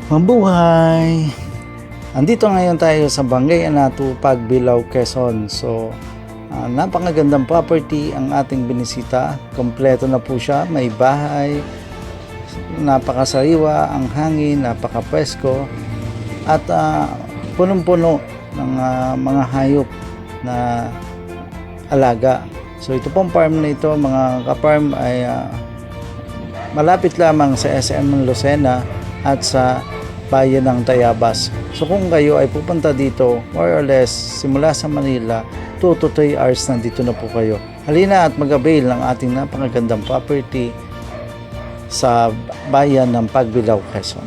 Mabuhay! Andito ngayon tayo sa Barangay Anato, Pagbilao, Quezon. So, napakagandang property ang ating binisita. Kompleto na po siya. May bahay, napakasariwa ang hangin, napakapresko, at punong-puno ng mga hayop na alaga. So, ito pong farm na ito, mga ka-farm, ay malapit lamang sa SM Lucena at sa bayan ng Tayabas. So kung kayo ay pupunta dito, more or less simula sa Manila, 2 to 3 hours nandito na po kayo. Halina at mag-avail ng ating napakagandang property sa bayan ng Pagbilao, Quezon.